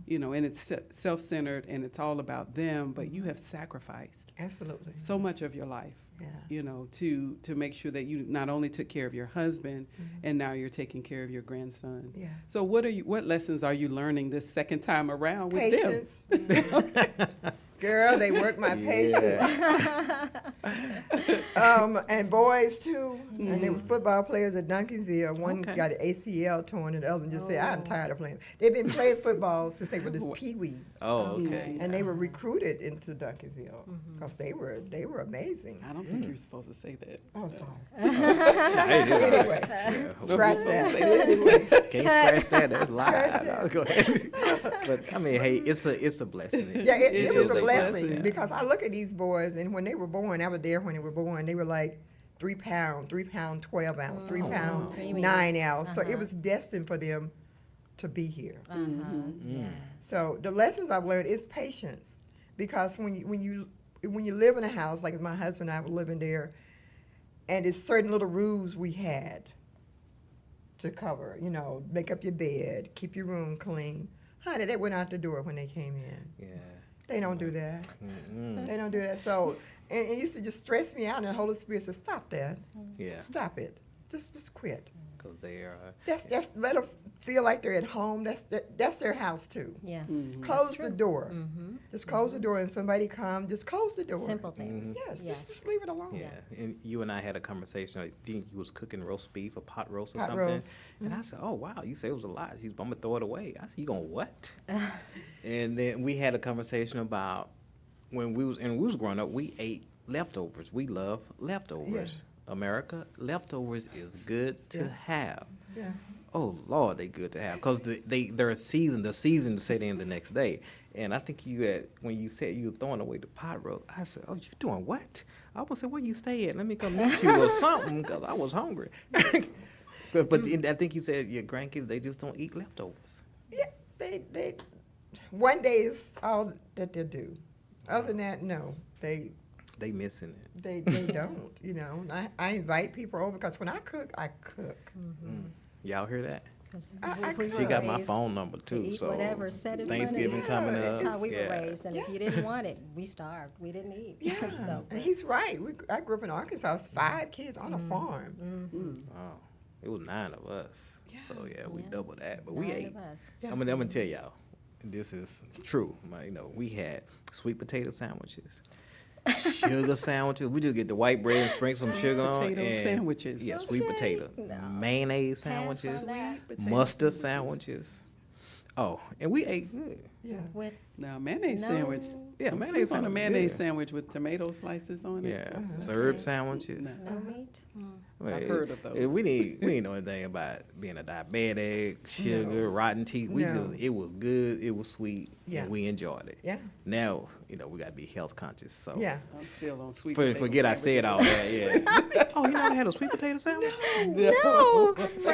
you know, and it's self-centered and it's all about them, but you have sacrificed Absolutely. so much of your life, Yeah. you know, to make sure that you not only took care of your husband and now you're taking care of your grandson. Yeah. So what lessons are you learning this second time around with Patience. Girl, they work my patience. And boys too. And they were football players at Duncanville. One's Okay. got an ACL torn, and the other one just said, "I'm tired of playing." They've been playing football since they were this peewee, Oh, okay. and they were recruited into Duncanville because they were amazing. I don't think you're supposed to say that. Oh, sorry. Anyway, Anyway, scratch that. Anyway. can't scratch that. That's lies. Scratch that. Go ahead. But I mean, hey, it's a blessing. Yeah, it It was is a a blessing blessing. because I look at these boys, and when they were born, I was there when they were born. They were like 3 pound, 12 ounce, 3 pound, Preemies. 9 ounce. So it was destined for them to be here. So the lessons I've learned is patience, because when you live in a house like my husband and I were living there, and it's certain little rules we had to cover. You know, make up your bed, keep your room clean. Honey, they went out the door when they came in. Yeah. They don't do that. They don't do that. So, and it used to just stress me out, and the Holy Spirit said, "Stop that. Yeah. Stop it. Just quit. Because they are. That's let them feel like they're at home. That's their house too. Yes. Close the door. Just close the door, and somebody come. Just close the door. Simple things. Yes. Yes. Just leave it alone. Yeah, and you and I had a conversation. I think you was cooking roast beef or pot roast or Pot something. roast. And I said, "Oh wow, you said it was a lot." He's, "I'm gonna throw it away." I said, "You gonna what?" And then we had a conversation about when we was growing up. We ate leftovers. We love leftovers. America, leftovers is good to have. Yeah. Oh Lord, they good to have because they're seasoned. The season set in the next day. And I think when you said you were throwing away the pot roast, I said, "Oh, you doing what?" I almost said, "Where you stay at? Let me come meet you or something," because I was hungry. but I think you said your grandkids, they just don't eat leftovers. Yeah. They one day is all that they do. Other than that, no. They missing it. they don't. You know. I invite people over because when I cook, I cook. Y'all hear that? 'Cause I we could. She were got my raised phone number to too. eat So whatever set in front of Thanksgiving you. coming Yeah, up. That's how we yeah. were raised, and if you didn't want it, we starved. We didn't eat. Yeah, So, and he's right. I grew up in Arkansas. It's 5 kids on a farm. Oh, it was 9 of us. So yeah, we Yeah. doubled that, but we 9 ate. of us. Yeah. I'm gonna tell y'all, this is true. We had sweet potato sandwiches, sugar sandwiches. We just get the white bread and sprinkle some sugar on it. Potato and- sandwiches. Yeah, Don't sweet say potato, no. mayonnaise Pass sandwiches, on that. Potato mustard sandwiches. Oh, and we ate good. Yeah. With Now, mayonnaise No. sandwich. Yeah, I'm mayonnaise sleep on a sandwich, mayonnaise yeah. sandwich with tomato slices on it. Yeah, serb Okay. sandwiches. No. no meat. Well, I've heard of those. We didn't know anything about being a diabetic, sugar, rotten teeth. We No. just, it was good, it was sweet, Yeah. and we enjoyed it. Yeah. Now, we got to be health conscious. So Yeah. I'm still on sweet potato forget I said all that. Yeah. Oh, you never had a sweet potato sandwich? No. Anyone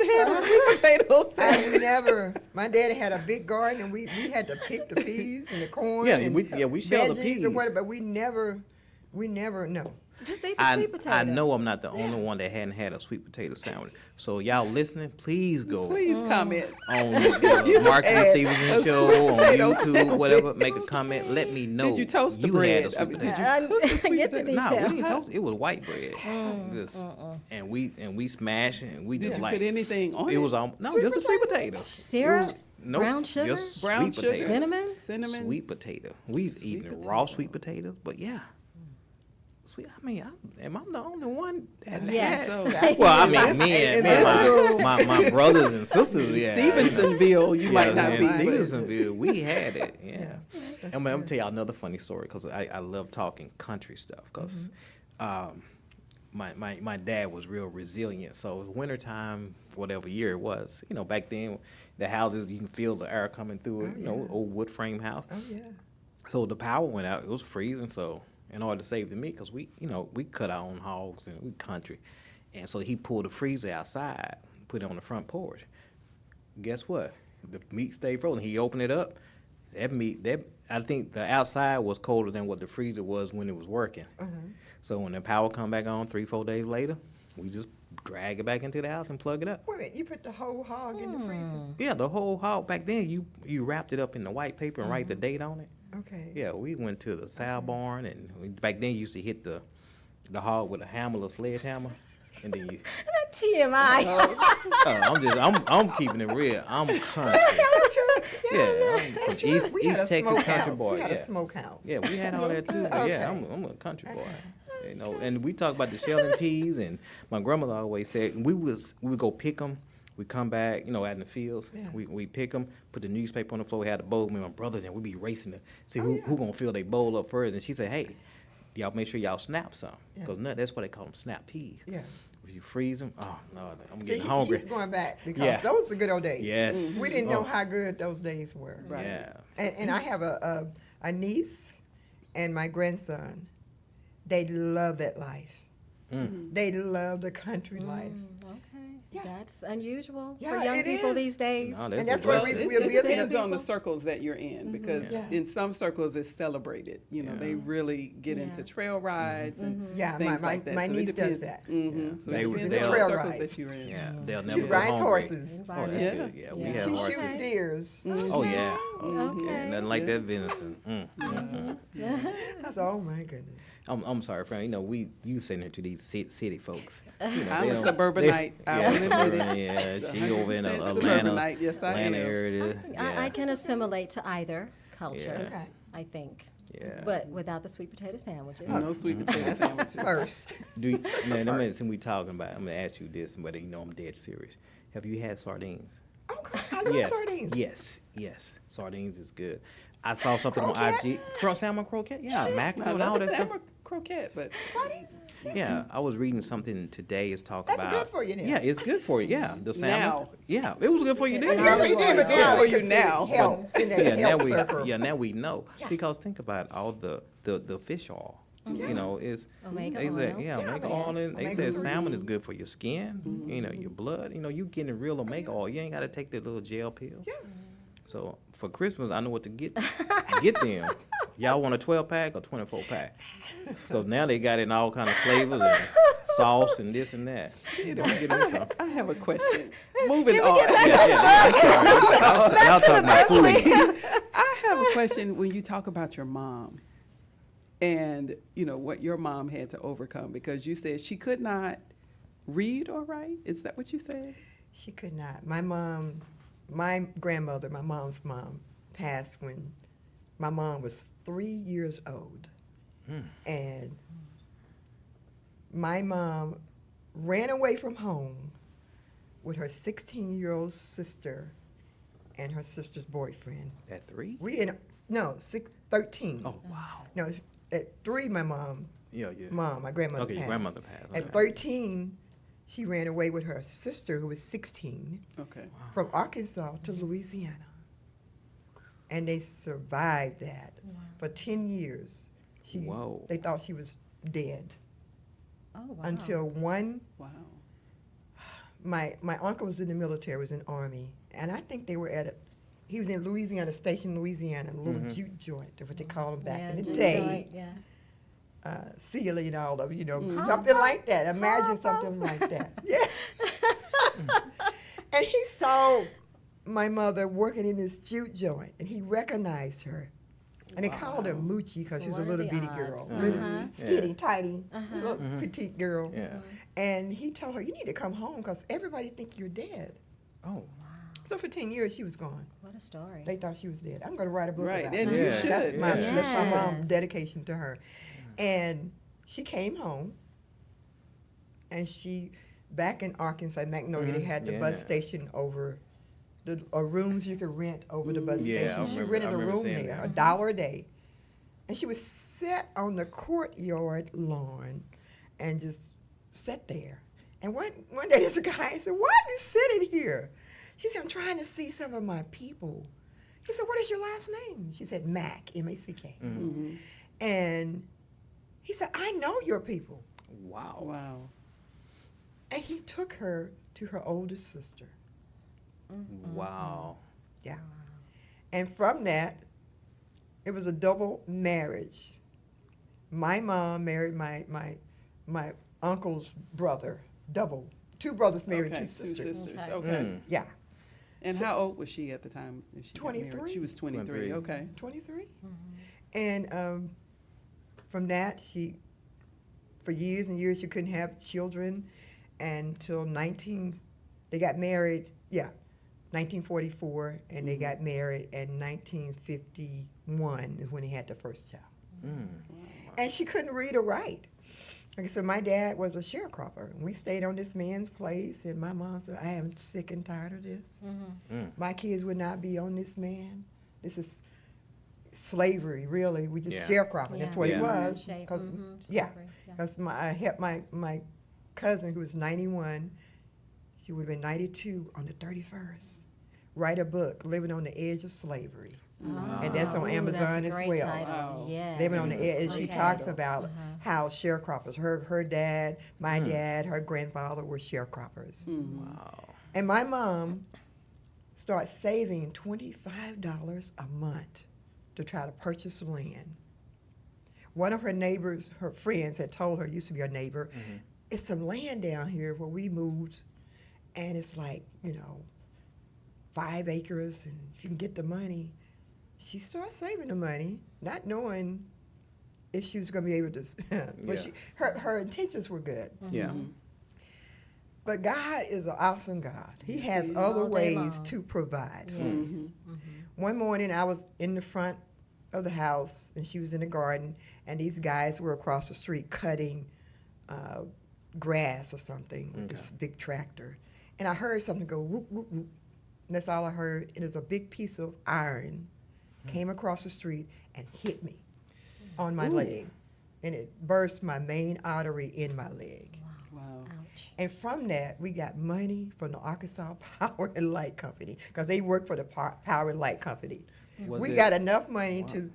had a sweet potato I sandwich? never. My daddy had a big garden, and we had to pick the peas and the corn. Yeah, and we shell the veggies peas. and whatever, but we never no. Just eat the sweet potato. I know I'm not the only one that hadn't had a sweet potato sandwich. So y'all listening, please go Please comment. on the Marcus Lee had Stephenson a Show sweet on potato YouTube, sandwich. whatever. Make a comment. Let me know Did you toast the you bread? had a sweet I mean, potato. did you cook the sweet Get the potato? Nah, we details. didn't toast. It was white bread. Just, and we smashed it. And we Did just you like put anything on it? it was just a sweet potato. Syrup? It was- nope, Brown sugar? just Brown sweet sugar? potato. Cinnamon? Cinnamon. Sweet potato. We've eaten raw sweet potatoes, but yeah. Sweet. I mean, am I the only one that Yes. had? Well, I mean, me and my brothers and sisters, yeah. Stevensonville, you might not in be. Stevensonville, we had it, yeah. That's I'm gonna good. tell y'all another funny story because I love talking country stuff because my dad was real resilient. So it was wintertime, whatever year it was, back then the houses you can feel the air coming through it, old wood frame house. Oh yeah. So the power went out. It was freezing. So in order to save the meat, because we cut our own hogs and we country, and so he pulled the freezer outside, put it on the front porch. Guess what? The meat stayed frozen. He opened it up. I think the outside was colder than what the freezer was when it was working. So when the power come back on 3-4 days later, we just drag it back into the house and plug it up. Wait a minute, you put the whole hog in the freezer? Yeah, the whole hog. Back then, you wrapped it up in the white paper and write the date on it. Okay. Yeah, we went to the sow barn, and back then you used to hit the hog with a hammer or sledgehammer, and then you. TMI. I'm keeping it real. I'm country. Yeah, I'm That's from true. East We had a Texas country smokehouse. boy. We had yeah. a smokehouse. Yeah, we had all that too. But yeah, Okay. I'm a country boy. And we talk about the shelling peas, and my grandmother always said we would go pick them. We come back, out in the fields. Yeah. We pick them, put the newspaper on the floor. We had a bowl, me and my brothers, and we be racing to see who gonna fill their bowl up first. And she said, "Hey, y'all make sure y'all snap some, Yeah. because that's why they call them snap peas. Yeah. If you freeze them, oh no, I'm See, getting hungry. he's going back because Yeah. those are good old days. Yes. We didn't know Oh. how good those days were. Right. Yeah. And I have a niece and my grandson. They love that life. They love the country life. Okay. Yeah. That's unusual Yeah, for young it people is. these days. No, And that's one aggressive. reason we're It building depends the on the people. circles that you're in because Yeah. in some circles it's celebrated. They Yeah. really get into Yeah. trail rides and Yeah, things my like that. my So it niece does depends. that. Mm-hmm. So They it was- depends they'll- on the Trail circles rides. that you're in. Yeah, they'll She never go rides hungry. horses. Oh, that's Yeah. good. Yeah, we Yeah. have She horses. shoots deers. Oh yeah. Okay. Nothing like that venison. I said, oh my goodness. I'm sorry, friend. You send her to these city folks. I'm they a don't- suburbanite. I Yeah, will admit it. suburban, yeah. She over in 100% Atlanta, suburbanite. Yes, I Atlanta am. area. I can assimilate to either culture, Yeah. Okay. I think. Yeah. But without the sweet potato sandwiches. No sweet potato sandwiches. First. Since we talking about, I'm gonna ask you this, whether I'm dead serious. Have you had sardines? Okay, I love Yes. sardines. Yes. Sardines is good. I saw something on Croquettes? IG. Salmon croquette? Yeah, mackerel I and all love that the stuff. salmon croquette, but Sardines? Yeah, I was reading something today. It's talking That's about. good for you then. Yeah, it's good for you. Yeah, the salmon. Now. Yeah, it was good for you It's then. good for you then, but Yeah. now For they you consider now. help in that Yeah, now health we circle. now we know because think about all the fish oil. Is Omega they said, oil. yeah, Yeah, omega yes. oil, and they Omega said 3. salmon is good for your skin. Your blood. You getting real omega oil. You ain't got to take the little gel pill. Yeah. So for Christmas, I know what to get them. Y'all want a 12-pack or 24-pack? Because now they got it in all kind of flavors and sauce and this and that. Yeah, get me some. I have a question. Moving on. Yeah. I'm sorry. Y'all talking about food. I have a question when you talk about your mom and what your mom had to overcome because you said she could not read or write. Is that what you said? She could not. My grandmother, my mom's mom, passed when my mom was 3 years old. And my mom ran away from home with her 16-year-old sister and her sister's boyfriend. At 3? We in, no, 13. Oh, wow. No, at 3, my mom, Yeah. my grandmother Okay, passed. your grandmother passed. At Okay. 13, she ran away with her sister, who was 16, Okay. from Arkansas to Louisiana. And they survived that for 10 years. Whoa. They thought she was dead Oh, wow. until one, Wow. my uncle was in the military, was in the Army, and I think they were he was in Louisiana, stationed in Louisiana, a little juke joint, what they call them back Yeah, in the juke day. joint, yeah. Sealy and all of it, something like that. Imagine something like that. Yeah. And he saw my mother working in this juke joint, and he recognized her. And they called her Moochie because she was a What are little the bitty odds? girl, Uh-huh. little skinny, Yeah. tiny, little petite girl. Yeah. And he told her, "You need to come home because everybody think you're dead." Oh. So for 10 years, she was gone. What a story. They thought she was dead. I'm going to write a book Right, about and it. you That's should. my, Yeah. that's my mom's Yes. dedication to her. And she came home, and she, back in Arkansas, Magnolia, they had the bus Yeah. station over, the rooms you could rent over the bus Yeah, I station. She remember- rented I a remember room seeing there, that. $1 a day. And she would sit on the courtyard lawn and just sit there. And one day there's a guy said, "Why are you sitting here?" She said, "I'm trying to see some of my people." He said, "What is your last name?" She said, Mack, M-A-C-K. Mm-hmm. And he said, "I know your people." Wow. Wow. And he took her to her older sister. Wow. Yeah. And from that, it was a double marriage. My mom married my uncle's brother, double. 2 brothers married Okay, 2 sisters. Okay. Okay. Mm. Yeah, And how old was she at the time that she got married? 23. She was 23. 23. Okay. 23. And from that, for years and years, she couldn't have children until they got married, 1944, and they got married in 1951 is when they had the first child. Mm. And she couldn't read or write. Like I said, my dad was a sharecropper. We stayed on this man's place, and my mom said, "I am sick and tired of this. My kids would not be on this man. This is slavery, really. We just Yeah. sharecropping. That's what Yeah. it was. Shape, 'Cause- mhm, yeah, slavery, yeah. because I helped my cousin, who was 91, she would have been 92 on the 31st, write a book, Living on the Edge of Slavery. And that's on Ooh, Amazon that's a as great well. title. Wow. Yes. Living on the Edge. She Okay. talks about how sharecroppers, her dad, my dad, her grandfather were sharecroppers. Wow. And my mom started saving $25 a month to try to purchase land. One of her neighbors, her friends, had told her, used to be her neighbor, "It's some land down here where we moved, and it's like, 5 acres, and if you can get the money." She started saving the money, not knowing if she was going to be able to. But Yeah. her intentions were good. Yeah. But God is an awesome God. He has he is. other All day ways long. to provide for Yes. us. One morning, I was in the front of the house, and she was in the garden, and these guys were across the street cutting grass or something with this big tractor. And I heard something go whoop, whoop, whoop. And that's all I heard. And there's a big piece of iron came across the street and hit me on my leg. And it burst my main artery in my leg. Wow. Ouch. And from that, we got money from the Arkansas Power and Light Company because they work for the Power and Light Company. Was We it- got enough money to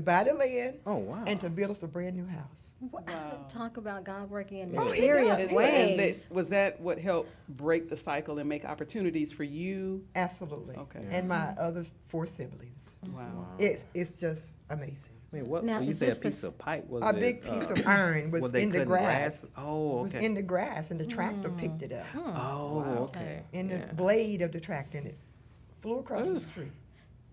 buy the land Oh, wow. and to build us a brand new house. Wow. Talk about God working in Oh, he mysterious does. ways. Was that what helped break the cycle and make opportunities for you? Absolutely. Okay. And my other 4 siblings. Wow. It's just amazing. Wait, what? Now, You is said a this the piece of pipe? Was A it, big piece of iron was they in the cutting grass. Oh, It was okay. in the grass, and the tractor picked it up. Oh, okay. In the Yeah. blade of the tractor, and it flew across the street.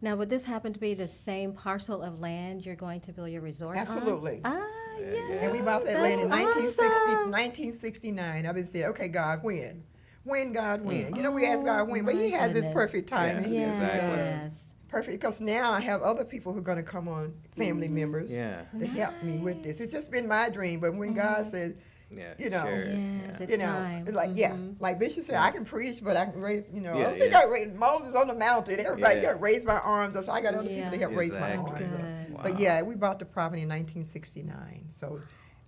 Now, would this happen to be the same parcel of land you're going to build your resort on? Absolutely. Yes. And we bought that land in That's 1969. I've been saying, "Okay, God, when? When, God, when?" We ask Oh, God when, but He my has His goodness. perfect timing. Yeah. Yes. Perfect, because now I have other people who are going to come on, family members, Yeah. to help me with this. It's just been my dream, but when God says, Yeah, you know. sure. Yes, it's You know, time. like like Bishop said, I can preach, but I can raise. You know, Yeah, I think yeah. I raised Moses on the mountain. Everybody, Yeah. you got to raise my arms up. So I got other people to help raise my Exactly. arms up. Good. But Wow. yeah, we bought the property in 1969. So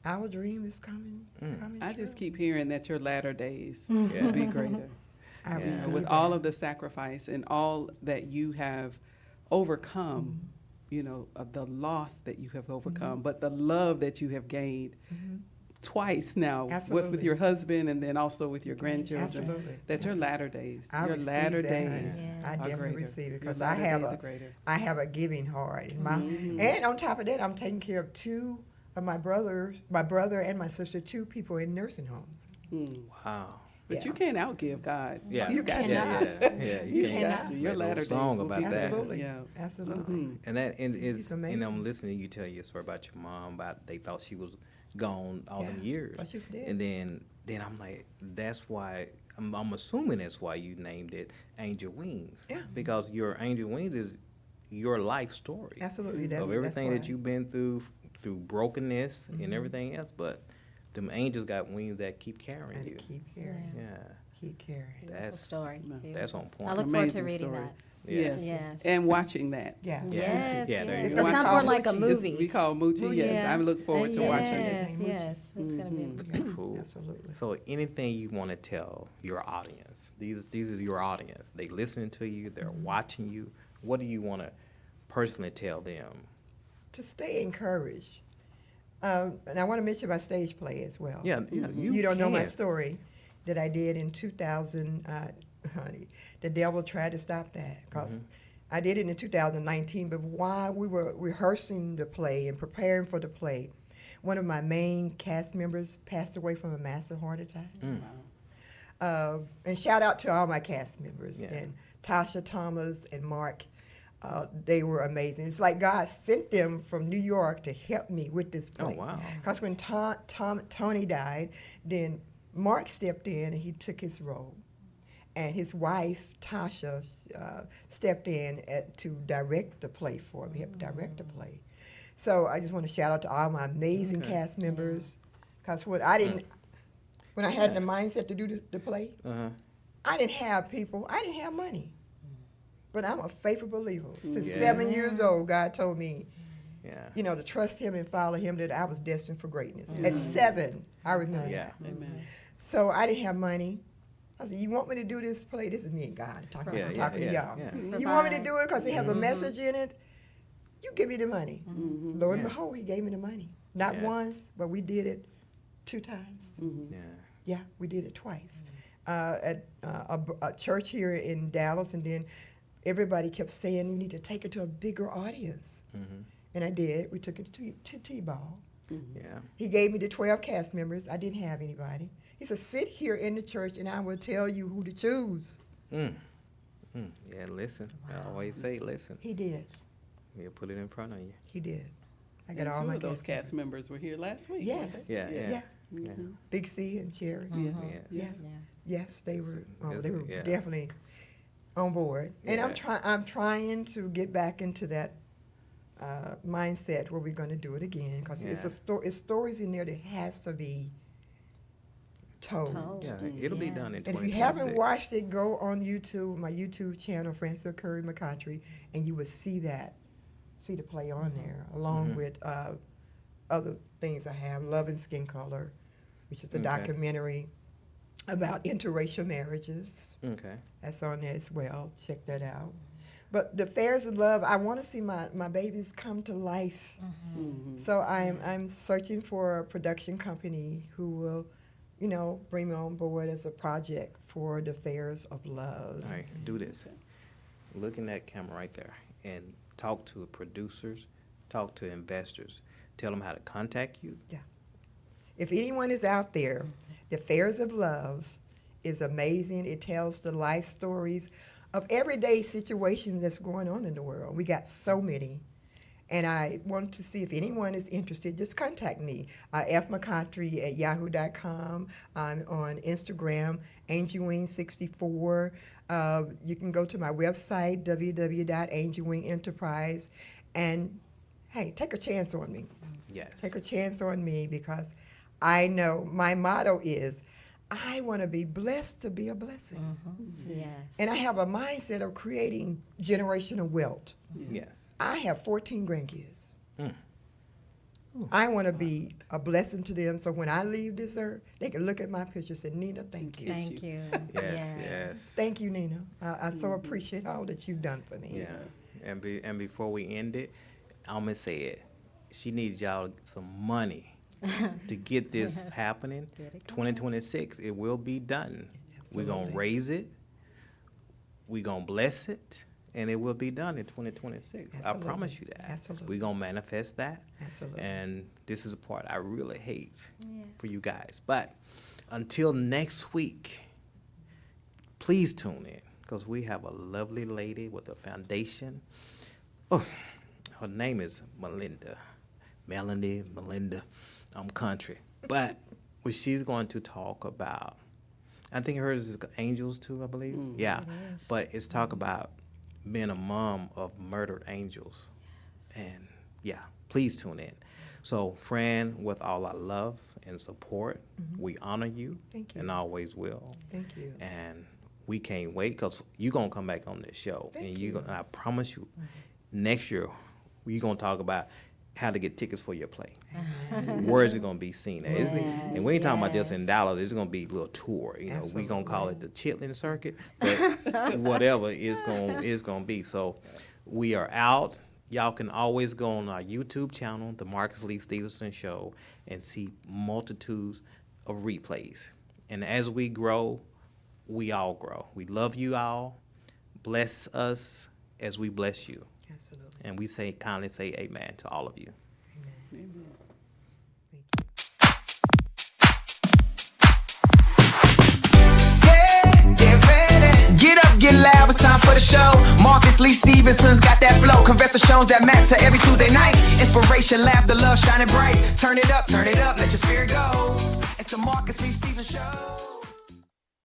our dream is coming. Coming I just true. keep hearing that your latter days Yeah. will be greater. I Yeah. receive With that. all of the sacrifice and all that you have overcome, the loss that you have overcome, but the love that you have gained twice now, with Absolutely. your husband and then also with your grandchildren. Absolutely. That your latter days, I your receive latter that, days honey. I are definitely greater. receive it Your because I latter have days a are greater. I have a giving heart, and on top of that, I'm taking care of two of my brother and my sister, two people in nursing homes. Wow. But Yeah. you can't outgive God. Yeah. You got cannot. Yeah. You can't. cannot. Got you. Your There's a latter days song will about be that. better. Absolutely. Yeah. Absolutely. And that is, It's I'm amazing. listening to you tell your story about your mom, about they thought she was gone all them Yeah, years. thought she was dead. And then I'm like, that's why, I'm assuming that's why you named it Angel Wings. Yeah. Because your Angel Wings is your life story. Absolutely. That's Of everything that's that you've been through brokenness and everything else, but them angels got wings that keep carrying and you. keep carrying. Yeah. Keep carrying. Beautiful That's story. that's Beautiful. on I point. look forward to Amazing reading story. that. Yeah. Yes. Yes. And watching that. Yeah. Yes, Yeah, there you yes. go. It sounds Watch more it. like a It's- movie. We call Moochie. Moochie. Yes, Yeah. I look forward to watching it. Yes, it. yes. It's going to be Yeah, Cool. Absolutely. So anything you want to tell your audience, these are your audience. They listening to you, they're watching you. What do you want to personally tell them? To stay encouraged. And I want to mention my stage play as well. Yeah, You don't know my can. story that I did in 2000, honey. The devil tried to stop that because I did it in 2019, but while we were rehearsing the play and preparing for the play, one of my main cast members passed away from a massive heart attack. And shout out to all my cast members, Yeah. and Tasha Thomas and Mark. They were amazing. It's like God sent them from New York to help me with this play. Oh, wow. Because when Tony died, then Mark stepped in and he took his role. And his wife, Tasha, stepped in to direct the play for me, help direct the play. So I just want to shout out to all my amazing cast members. Because when I had the mindset to do the play, I didn't have people, I didn't have money. But I'm a faithful believer. Since 7 years old, God told me, Yeah. to trust him and follow him, that I was destined for greatness. At 7, I remember. Yeah. Amen. So I didn't have money. I said, you want me to do this play? This is me and God talking, Yeah, I'm yeah, talking to yeah, y'all. yeah. You want me to do it because it has a message in it? You give me the money. Lo and Yeah. behold, he gave me the money. Not Yes. once, but we did it 2 times. Yeah. Yeah, we did it twice. At a church here in Dallas, and then everybody kept saying, you need to take it to a bigger audience. And I did. We took it to T-Ball. Yeah. He gave me the 12 cast members. I didn't have anybody. He said, sit here in the church and I will tell you who to choose. Yeah, listen. I always say listen. He did. We'll put it in front of you. He did. I got And all two my of those cast cast members were here last week. Yes. weren't they? Yeah, yeah. Yeah. Yeah. Big C and Cherry. Yeah. Yes. Yeah. Yes, they were. Yes, They were yeah. definitely on board. And Yeah. I'm trying to get back into that mindset where we're going to do it again because it's stories in there that has to be told. Yeah, it'll be done in And if 2026. you haven't watched it, go on YouTube, my YouTube channel, Francile Curry McCottry, and you will see the play on there, along with other things I have, Love and Skin Color, which is a Okay. documentary about interracial marriages. Okay. That's on there as well. Check that out. But the Affairs of Love, I want to see my babies come to life. So I'm searching for a production company who will, bring me on board as a project for the Affairs of Love. All right, do this. Look in that camera right there and talk to producers, talk to investors. Tell them how to contact you. If anyone is out there, the Affairs of Love is amazing. It tells the life stories of everyday situations that's going on in the world. We got so many. And I want to see if anyone is interested, just contact me, fmccottry@yahoo.com. I'm on Instagram, AngelWing64. You can go to my website, www.angelwingenterprise, and hey, take a chance on me. Yes. Take a chance on me because I know my motto is, I want to be blessed to be a blessing. Yes. And I have a mindset of creating generational wealth. Yes. I have 14 grandkids. I want to be a blessing to them, so when I leave this earth, they can look at my picture and say, Nina, thank you. Thank you. Yes. Thank you, Nina. I so appreciate all that you've done for me. Yeah. And before we end it, I'm gonna say it. She needs y'all some money to get this happening. Get it going. 2026, it will be done. We're gonna Absolutely. raise it. We're gonna bless it. And it will be done in 2026. I Absolutely. promise you that. Absolutely. We're gonna manifest that. Absolutely. And this is a part I really hate for you guys. But until next week, please tune in, because we have a lovely lady with a foundation. Oh, her name is Melinda. Melinda. I'm country. But what she's going to talk about, I think hers is angels too, I believe. Yeah. But it's talk about being a mom of murdered angels. And yeah, please tune in. So, Fran, with all our love and support, we honor you. Thank you. And always will. Thank you. And we can't wait, because you're going to come back on this show. Thank and you. I promise you, next year, we're going to talk about how to get tickets for your play. Where is it going to be seen at? And we ain't talking about just in Dallas. It's going to be a little tour. You know, we're going to call it the Chitlin Circuit, but whatever it's going to be. So we are out. Y'all can always go on our YouTube channel, the Marcus Lee Stephenson Show, and see multitudes of replays. And as we grow, we all grow. We love you all. Bless us as we bless you. Absolutely. And we kindly say amen to all of you. Amen. Get ready. Get up, get loud, it's time for the show. Marcus Lee Stephenson's got that flow. Conversations that matter every Tuesday night. Inspiration, laughter, love, shining bright. Turn it up, let your spirit go. It's the Marcus Lee Stephenson Show.